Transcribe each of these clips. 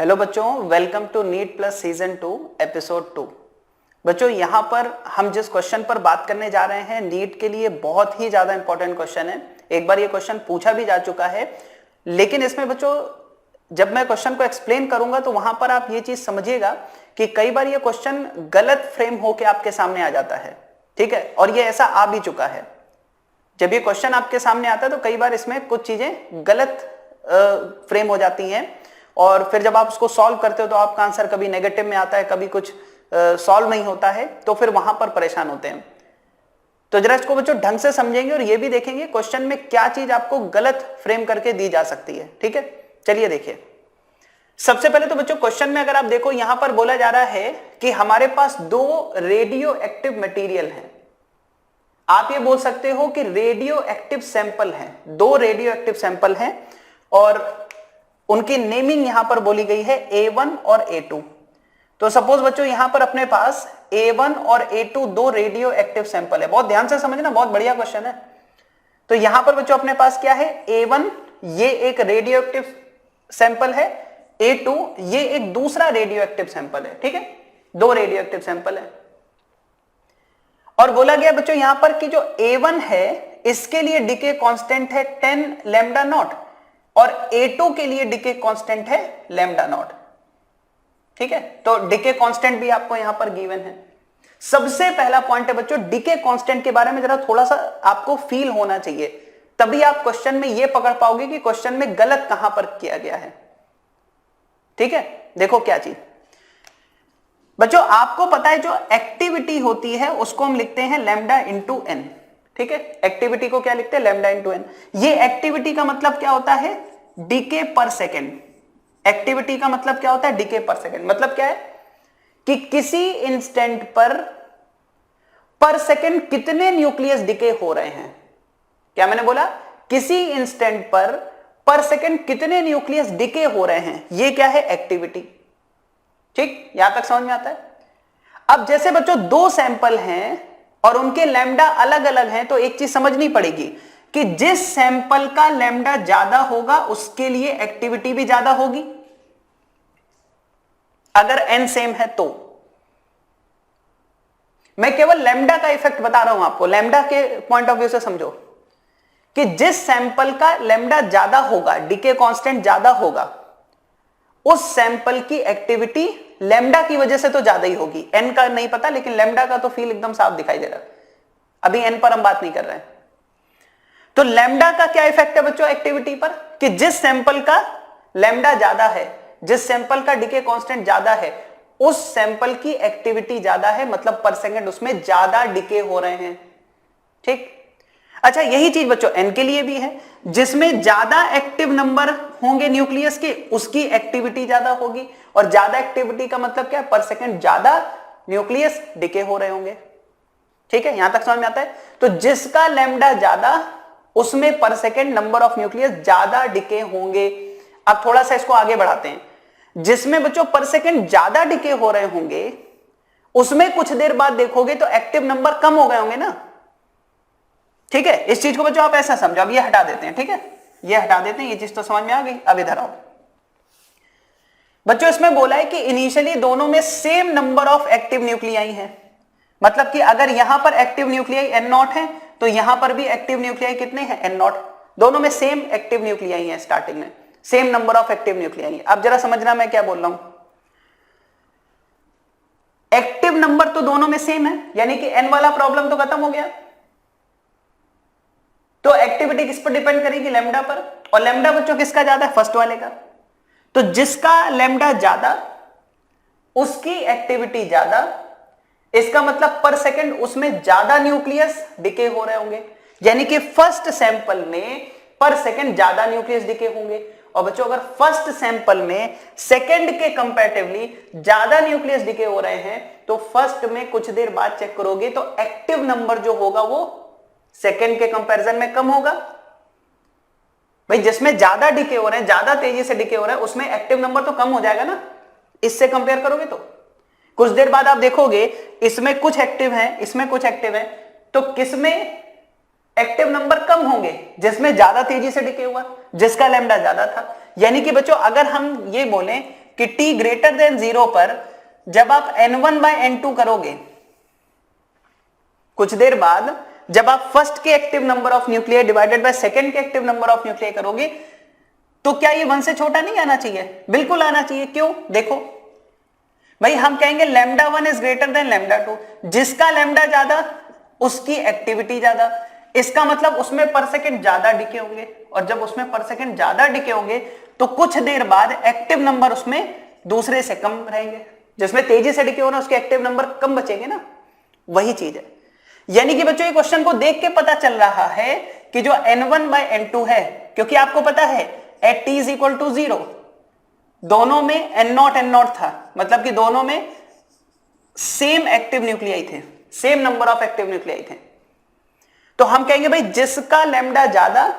Hello बच्चों, welcome to NEET plus season 2 episode 2। बच्चों यहाँ पर हम जिस क्वेश्चन पर बात करने जा रहे हैं नीट के लिए बहुत ही ज्यादा इंपॉर्टेंट क्वेश्चन है। एक बार ये क्वेश्चन पूछा भी जा चुका है, लेकिन इसमें बच्चों जब मैं क्वेश्चन को एक्सप्लेन करूंगा तो वहां पर आप ये चीज समझिएगा कि कई बार ये क्वेश्चन गलत फ्रेम होकर आपके सामने आ जाता है। ठीक है, और ये ऐसा आ भी चुका है। जब ये क्वेश्चन आपके सामने आता है तो कई बार इसमें कुछ चीजें गलत फ्रेम हो जाती हैं, और फिर जब आप उसको सॉल्व करते हो तो आपका आंसर कभी नेगेटिव में आता है, कभी कुछ सॉल्व नहीं होता है, तो फिर वहां पर परेशान होते हैं। तो जरा इसको बच्चों ढंग से समझेंगे और ये भी देखेंगे क्वेश्चन में क्या चीज आपको गलत फ्रेम करके दी जा सकती है। ठीक है, चलिए देखिए। सबसे पहले तो बच्चों क्वेश्चन में अगर आप देखो यहां पर बोला जा रहा है कि हमारे पास दो रेडियो एक्टिव मटेरियल हैं। आप ये बोल सकते हो कि रेडियो एक्टिव सैंपल हैं, दो रेडियो एक्टिव सैंपल हैं और उनकी नेमिंग यहां पर बोली गई है A1 और A2। तो सपोज बच्चों यहां पर अपने पास A1 और A2 दो रेडियो एक्टिव सैंपल है। बहुत ध्यान से समझना, बहुत बढ़िया क्वेश्चन है। तो यहां पर बच्चों अपने पास क्या है, A1 ये एक रेडियो एक्टिव सैंपल है, A2 ये एक दूसरा रेडियो एक्टिव सैंपल है। ठीक है, दो रेडियो एक्टिव सैंपल है। और बोला गया बच्चों यहां पर कि जो A1 है इसके लिए डीके कांस्टेंट है 10 लैम्डा नॉट और A2 के लिए डीके कांस्टेंट है लैम्डा नॉट। ठीक है, तो डीके कांस्टेंट भी आपको यहां पर गिवन है। सबसे पहला पॉइंट है बच्चों, डीके कांस्टेंट के बारे में जरा थोड़ा सा आपको फील होना चाहिए, तभी आप क्वेश्चन में यह पकड़ पाओगे कि क्वेश्चन में गलत कहां पर किया गया है। ठीक है, देखो क्या चीज बच्चों, आपको पता है जो एक्टिविटी होती है उसको हम लिखते हैं लैम्डा इंटू एन। ठीक है, एक्टिविटी को क्या लिखते हैं, लैम्डा इंटू एन। ये एक्टिविटी का मतलब क्या होता है, डीके पर सेकेंड। एक्टिविटी का मतलब क्या होता है, डीके पर सेकेंड। मतलब क्या है कि किसी इंस्टेंट पर सेकेंड कितने न्यूक्लियस डीके हो रहे हैं। क्या मैंने बोला, किसी इंस्टेंट पर सेकेंड कितने न्यूक्लियस डीके हो रहे हैं, ये क्या है, एक्टिविटी। ठीक, यहां तक समझ में आता है। अब जैसे बच्चों दो सैंपल हैं और उनके लैम्डा अलग अलग हैं, तो एक चीज समझनी पड़ेगी कि जिस सैंपल का लैम्डा ज्यादा होगा उसके लिए एक्टिविटी भी ज्यादा होगी, अगर एन सेम है तो। मैं केवल लैम्डा का इफेक्ट बता रहा हूं आपको, लैम्डा के पॉइंट ऑफ व्यू से समझो कि जिस सैंपल का लैम्डा ज्यादा होगा, डीके कांस्टेंट ज्यादा होगा, उस सैंपल की एक्टिविटी लैम्डा की वजह से तो ज्यादा ही होगी। एन का नहीं पता, लेकिन लैम्डा का तो फील एकदम साफ दिखाई दे रहा है। अभी एन पर हम बात नहीं कर रहे हैं। तो लैम्डा का क्या इफेक्ट है बच्चों एक्टिविटी पर, कि जिस सैंपल का लैम्डा ज्यादा है, जिस सैंपल का डीके कांस्टेंट ज्यादा है, उस सैंपल की एक्टिविटी ज्यादा है, मतलब पर सेकंड उसमें ज्यादा डीके हो रहे हैं। ठीक, अच्छा यही चीज बच्चों एन के लिए भी है। जिसमें ज्यादा एक्टिव नंबर होंगे न्यूक्लियस के, उसकी एक्टिविटी ज्यादा होगी, और ज्यादा एक्टिविटी का मतलब क्या है, पर सेकंड ज्यादा न्यूक्लियस डीके हो रहे होंगे। ठीक है, यहां तक समझ में आता है। तो जिसका लैम्डा ज्यादा उसमें पर सेकंड नंबर ऑफ न्यूक्लियस ज्यादा डीके होंगे। अब थोड़ा सा इसको आगे बढ़ाते हैं। जिसमें बच्चों पर सेकंड ज्यादा डीके हो रहे होंगे उसमें कुछ देर बाद देखोगे तो एक्टिव नंबर कम हो गए होंगे ना। ठीक है, इस चीज को बच्चों आप ऐसा समझो। अब ये हटा देते हैं, ठीक है, ये हटा देते हैं, ये चीज तो समझ में आ गई। अब इधर आओ बच्चों, इसमें बोला है कि इनिशियली दोनों में same number of active nuclei है। मतलब कि अगर यहां पर एक्टिव न्यूक्लियाई एन नॉट है तो यहां पर भी एक्टिव न्यूक्लियाई कितने हैं, एन नॉट। दोनों में सेम एक्टिव न्यूक्लियाई है, स्टार्टिंग में same number of active nuclei है। अब जरा समझना मैं क्या बोल रहा हूं। एक्टिव नंबर तो दोनों में सेम है, यानी कि एन वाला प्रॉब्लम तो खत्म हो गया। तो एक्टिविटी किस पर डिपेंड करेगी, लैम्डा पर। और लैम्डा बच्चों किसका ज्यादा है, फर्स्ट वाले का। तो जिसका लैम्डा ज्यादा उसकी एक्टिविटी ज्यादा, इसका मतलब पर सेकंड उसमें ज्यादा न्यूक्लियस डीके हो रहे होंगे, यानी कि फर्स्ट सैंपल में पर सेकंड ज्यादा न्यूक्लियस डीके होंगे। और बच्चों अगर फर्स्ट सैंपल में सेकंड के कंपैरेटिवली ज्यादा न्यूक्लियस डीके हो रहे हैं तो फर्स्ट में कुछ देर बाद चेक करोगे तो एक्टिव नंबर जो होगा वो सेकेंड के कंपैरिजन में कम होगा। भाई जिसमें ज्यादा डीके हो रहे हैं, ज्यादा तेजी से डीके हो रहे हैं, उसमें एक्टिव नंबर तो कम हो जाएगा ना, इससे कंपेयर करोगे तो। कुछ देर बाद आप देखोगे इसमें कुछ एक्टिव है, इसमें कुछ एक्टिव है, तो किसमें एक्टिव नंबर कम होंगे, जिसमें ज्यादा तेजी से डीके हुआ, जिसका लैम्डा ज्यादा था। यानी कि बच्चों अगर हम ये बोलें कि t ग्रेटर देन 0 पर जब आप n1/n2 करोगे, कुछ देर बाद जब आप फर्स्ट के active number of nuclear divided by second के एक्टिव नंबर ऑफ न्यूक्लियर करोगे, तो क्या ये 1 से छोटा नहीं आना चाहिए? बिल्कुल आना चाहिए। क्यों? देखो भाई, हम कहेंगे λ1 इज ग्रेटर देन λ2, जिसका लैम्डा ज्यादा उसकी एक्टिविटी ज्यादा, इसका मतलब उसमें पर सेकंड ज्यादा डिके होंगे, और जब उसमें पर सेकंड ज्यादा डिके होंगे तो कुछ देर बाद एक्टिव नंबर उसमें दूसरे से कम रहेंगे, जिसमें तेजी से डिके हो रहा उसके एक्टिव नंबर कम बचेंगे ना, वही चीज है। यानी कि बच्चों ये क्वेश्चन को देख के पता चल रहा है कि जो n1/n2 है, क्योंकि आपको पता है at t is equal to 0, दोनों में n0 था, मतलब कि दोनों में सेम एक्टिव न्यूक्लियाई थे, same number of active nuclei थे। तो हम कहेंगे भाई जिसका लैम्डा ज्यादा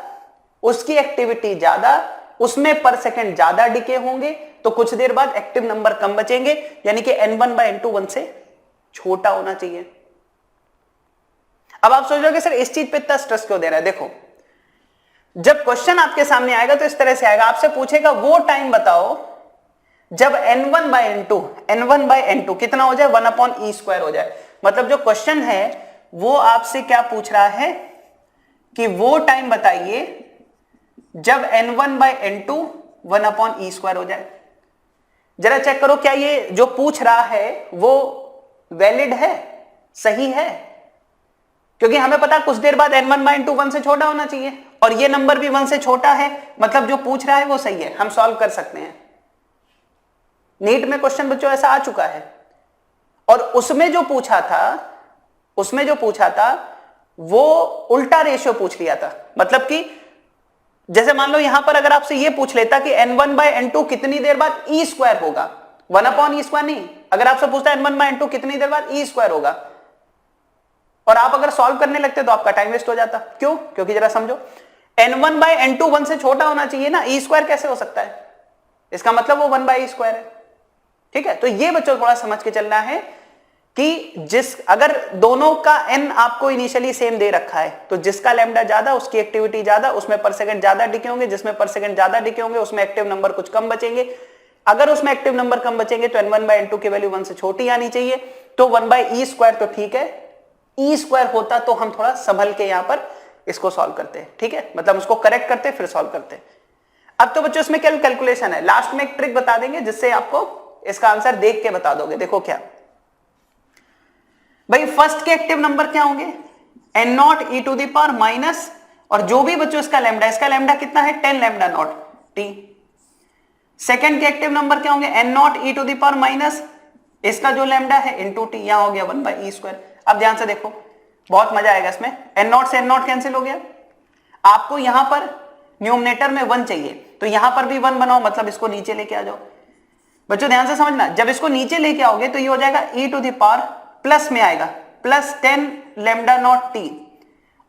उसकी एक्टिविटी ज्यादा, उसमें पर सेकंड ज्यादा डिके होंगे, तो कुछ देर बाद एक्टिव नंबर कम बचेंगे, यानी कि n1/n2 1 से छोटा होना चाहिए। अब आप सोच रहे हो कि सर इस चीज पे इतना स्ट्रेस क्यों दे रहा है? देखो, जब क्वेश्चन आपके सामने आएगा तो इस तरह से आएगा, आपसे पूछेगा वो टाइम बताओ जब n1/n2 कितना हो जाए, 1/e² हो जाए। मतलब जो क्वेश्चन है वो आपसे क्या पूछ रहा है कि वो टाइम बताइए जब n1/n2 1/e² हो जाए। जरा चेक करो क्या ये जो पूछ रहा है वो वैलिड है, सही है? क्योंकि हमें पता कुछ देर बाद n1/n2 1 से छोटा होना चाहिए, और ये नंबर भी 1 से छोटा है, मतलब जो पूछ रहा है वो सही है, हम सॉल्व कर सकते हैं। नीट में क्वेश्चन बच्चों ऐसा आ चुका है, और उसमें जो पूछा था वो उल्टा रेशियो पूछ लिया था। मतलब कि जैसे मान लो यहां पर अगर आपसे ये पूछ लेता कि n1/n2 कितनी देर बाद e² होगा, 1/e² नहीं, अगर आपसे पूछता n1/n2 कितनी देर बाद e² होगा, और आप अगर सॉल्व करने लगते तो आपका टाइम वेस्ट हो जाता। क्यों? क्योंकि जरा समझो, n1/n2 1 से छोटा होना चाहिए ना, e² कैसे हो सकता है? इसका मतलब वो 1/e² है। ठीक है, तो ये बच्चों थोड़ा समझ के चलना है कि अगर दोनों का n आपको इनिशियली सेम दे रखा है, तो जिसका लैम्डा ज्यादा उसकी एक्टिविटी ज्यादा, उसमें पर सेकंड ज्यादा डिके होंगे, जिसमें पर सेकंड ज्यादा डिके होंगे उसमें एक्टिव नंबर कुछ कम बचेंगे। अगर उसमें एक्टिव नंबर कम बचेंगे तो n1/n2 की वैल्यू 1 से छोटी आनी चाहिए, तो 1/e² तो ठीक है, e² होता तो हम थोड़ा संभल के यहां पर इसको सॉल्व करते हैं। ठीक है, मतलब उसको करेक्ट करते फिर सॉल्व करते। अब तो बच्चों इसमें क्या कैलकुलेशन है, लास्ट में एक ट्रिक बता देंगे जिससे आपको इसका आंसर देख के बता दोगे। देखो क्या भाई, फर्स्ट के एक्टिव नंबर क्या होंगे, n0 e⁻⁻, और जो भी बच्चों इसका लैम्डा कितना है 10 λ0 t। सेकंड के एक्टिव नंबर क्या होंगे, n0 e⁻⁻, इसका जो लैम्डा है इनटू t, यहां हो गया 1/e²। अब ध्यान से देखो, बहुत मजा आएगा इसमें, n0 से n0 कैंसिल हो गया, आपको यहां पर न्यूमरेटर में 1 चाहिए, तो यहां पर भी 1 बनाओ, मतलब इसको नीचे लेके आ जाओ। बच्चों ध्यान से समझना, जब इसको नीचे लेके आओगे तो ये हो जाएगा e⁻, प्लस में आएगा प्लस 10 λ0 t,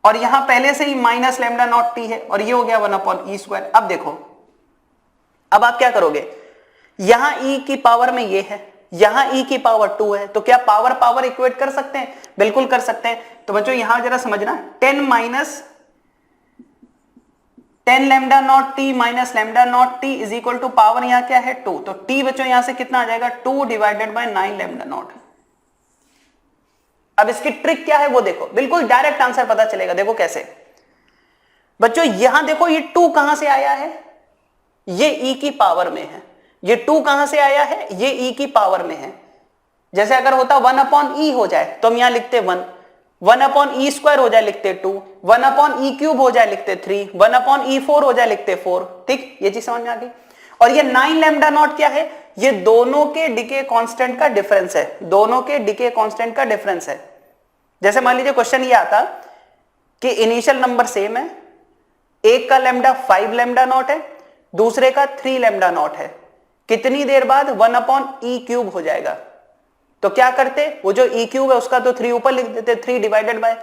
और यहां पहले से ही माइनस λ0 t है, और ये हो गया 1/e²। अब देखो, अब आप क्या करोगे, यहां e की पावर में ये है, यहां e की पावर 2 है, तो क्या पावर इक्वेट कर सकते हैं? बिल्कुल कर सकते हैं। तो बच्चों यहां जरा समझना, 10 λ0 t minus λ0 t is equal to power यहां क्या है 2, तो t बच्चों यहां से कितना आ जाएगा 2 डिवाइडेड बाय 9 λ0। अब इसकी ट्रिक क्या है वो देखो, बिल्कुल डायरेक्ट आंसर पता चलेगा। देखो कैसे बच्चों, यहां देखो ये 2 कहां से आया है, ये e की पावर में है, ये 2 कहां से आया है, ये e की पावर में है। जैसे अगर होता 1/e हो जाए तो हम यहां लिखते 1/e² हो जाए लिखते 2, 1/e³ हो जाए लिखते 3, 1/e4 हो जाए लिखते 4। ठीक, ये चीज समझ में आ गई। और ये 9 λ0 क्या है, ये दोनों के डिके कांस्टेंट का डिफरेंस है, दोनों के डिके कांस्टेंट का डिफरेंस है। जैसे मान लीजिए क्वेश्चन ये आता कि इनिशियल नंबर सेम है, एक का लैम्डा 5 λ0 है, दूसरे का 3 λ0 है, कितनी देर बाद 1/e³ हो जाएगा? तो क्या करते, वो जो e³ है उसका तो 3 ऊपर लिख देते, 3 डिवाइडेड बाय,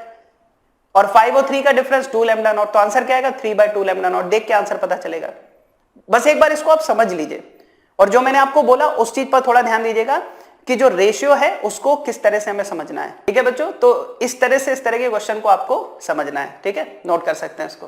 और 5 और 3 का डिफरेंस 2 λ0, तो आंसर क्या आएगा 3/2 λ0। देख के आंसर पता चलेगा। बस एक बार इसको आप समझ लीजिए, और जो मैंने आपको बोला उस चीज पर थोड़ा ध्यान दीजिएगा कि जो रेशियो है उसको किस तरह से हमें समझना है। ठीक है बच्चों, तो इस तरह के क्वेश्चन को आपको समझना है। ठीक है, नोट कर सकते हैं इसको।